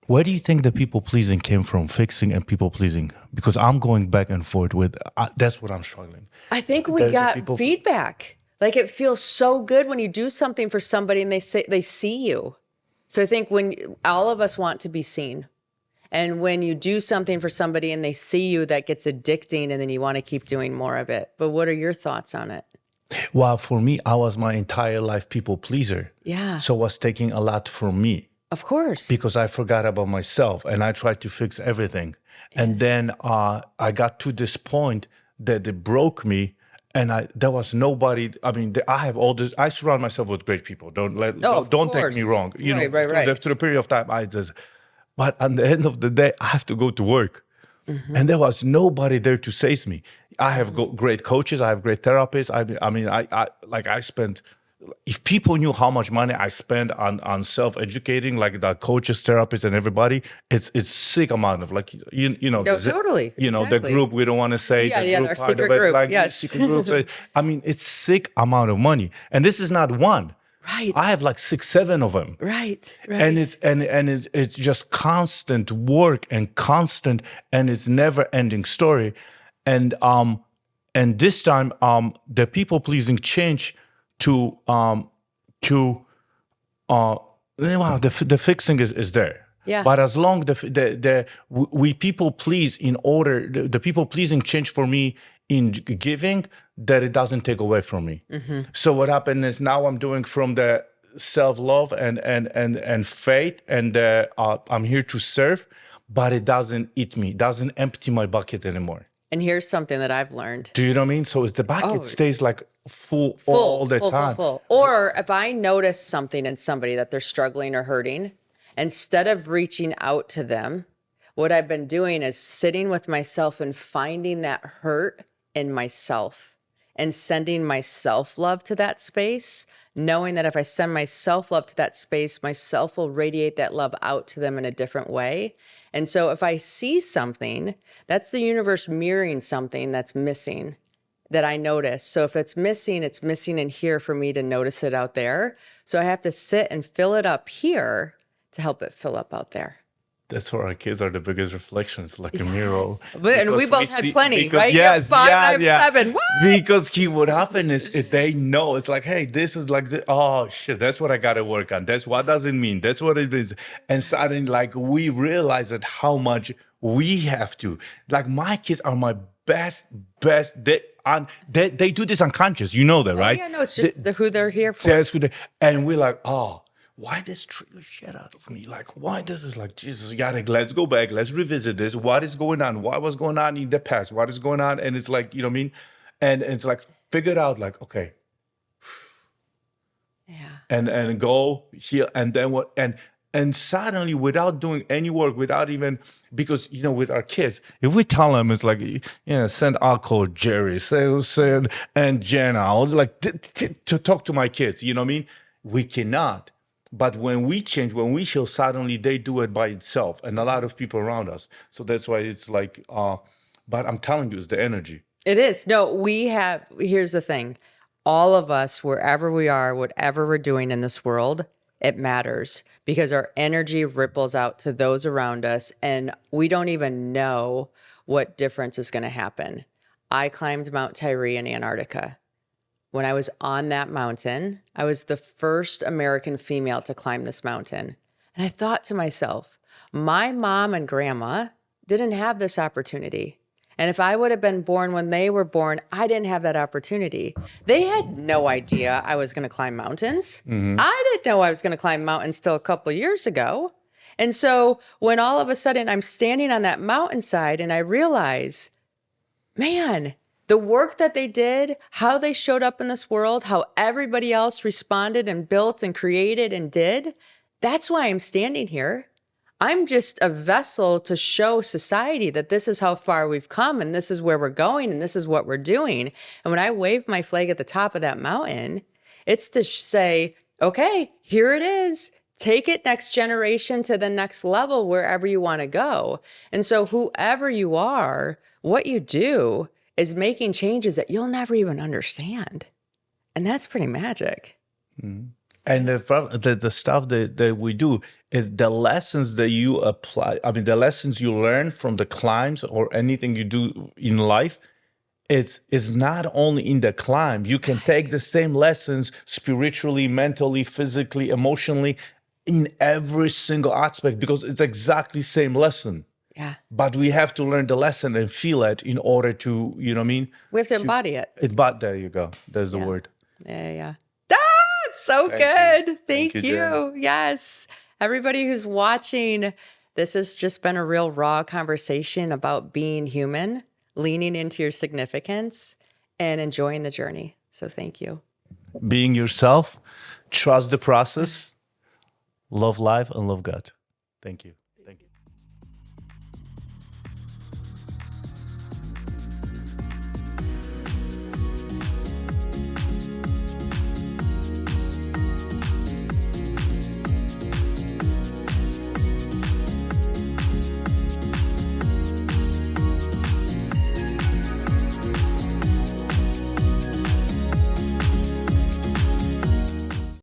Where do you think the people pleasing came from, fixing and people pleasing? Because I'm going back and forth with, that's what I'm struggling. I think we got feedback. Like it feels so good when you do something for somebody and they see you. So I think when all of us want to be seen. And when you do something for somebody and they see you, that gets addicting and then you want to keep doing more of it. But what are your thoughts on it? Well, for me, I was my entire life people pleaser. Yeah. So it was taking a lot from me. Of course. Because I forgot about myself and I tried to fix everything. Yeah. And then I got to this point that it broke me. And there was nobody. I mean, I have all this. I surround myself with great people. Don't take me wrong. You know, right. To the period of time, but at the end of the day, I have to go to work. Mm-hmm. And there was nobody there to save me. I have great coaches. I have great therapists. I spent, if people knew how much money I spend on self-educating, like the coaches, therapists, and everybody, it's sick amount of you know. No, totally. You know, the group, we don't want to say. Our secret group, yes. Secret groups. I mean, it's sick amount of money. And this is not one. Right. I have like 6, 7 of them. Right. And it's just constant work and constant, and it's never ending story. And this time the people pleasing change to well, the fixing is there. Yeah. But as long we people please in order, the people pleasing change for me in giving, that it doesn't take away from me. So what happened is now I'm doing from the self-love and faith, and I'm here to serve, but it doesn't eat me, doesn't empty my bucket anymore. And here's something that I've learned. Do you know what I mean? So it's the bucket stays like full all the time. Full. Or if I notice something in somebody that they're struggling or hurting, instead of reaching out to them, what I've been doing is sitting with myself and finding that hurt in myself and sending my self-love to that space, knowing that if I send my self-love to that space, myself will radiate that love out to them in a different way. And so if I see something, that's the universe mirroring something that's missing that I notice. So if it's missing in here for me to notice it out there. So I have to sit and fill it up here to help it fill up out there. That's where our kids are the biggest reflections, like a mirror. And we both had plenty, because, right? Yes, Five, yeah, I have yeah. 7. What? Because what happened is they know, it's like, hey, this is like, oh shit, that's what I got to work on. That's what does it mean? That's what it is. And suddenly, like, we realize that how much we have to. Like, my kids are my best. They do this unconscious. You know that, right? Yeah, no, it's just who they're here for. That's who and we're like, oh, why this trigger shit out of me? Like, why this is like, Jesus, Jarek, let's go back. Let's revisit this. What is going on? What was going on in the past? What is going on? And it's like, you know what I mean? And it's like, figure it out, like, okay. Yeah. And go here. And then what? And suddenly, without doing any work, without even, because, you know, with our kids, if we tell them, it's like, you know, send alcohol, Jerry, send, and Jenna, I was like, to talk to my kids, you know what I mean? We cannot. But when we change, when we heal, suddenly they do it by itself, and a lot of people around us. So that's why it's like, but I'm telling you, it's the energy. It is. No, here's the thing. All of us, wherever we are, whatever we're doing in this world, it matters because our energy ripples out to those around us, and we don't even know what difference is going to happen. I climbed Mount Tyree in Antarctica. When I was on that mountain, I was the first American female to climb this mountain. And I thought to myself, my mom and grandma didn't have this opportunity. And if I would have been born when they were born, I didn't have that opportunity. They had no idea I was going to climb mountains. I didn't know I was going to climb mountains till a couple of years ago. And so when all of a sudden I'm standing on that mountainside and I realize, man, the work that they did, how they showed up in this world, how everybody else responded and built and created and did, that's why I'm standing here. I'm just a vessel to show society that this is how far we've come and this is where we're going and this is what we're doing. And when I wave my flag at the top of that mountain, it's to say, okay, here it is. Take it next generation to the next level, wherever you want to go. And so whoever you are, what you do is making changes that you'll never even understand. And that's pretty magic. Mm-hmm. And the stuff that we do is the lessons that you apply. I mean, the lessons you learn from the climbs or anything you do in life, it's not only in the climb. You can take the same lessons spiritually, mentally, physically, emotionally, in every single aspect, because it's exactly the same lesson. Yeah. But we have to learn the lesson and feel it in order to, you know what I mean? We have to embody it. There you go. There's the word. Yeah. So good. Thank you. Jen. Yes. Everybody who's watching, this has just been a real raw conversation about being human, leaning into your significance, and enjoying the journey. So thank you. Being yourself, trust the process, love life, and love God. Thank you.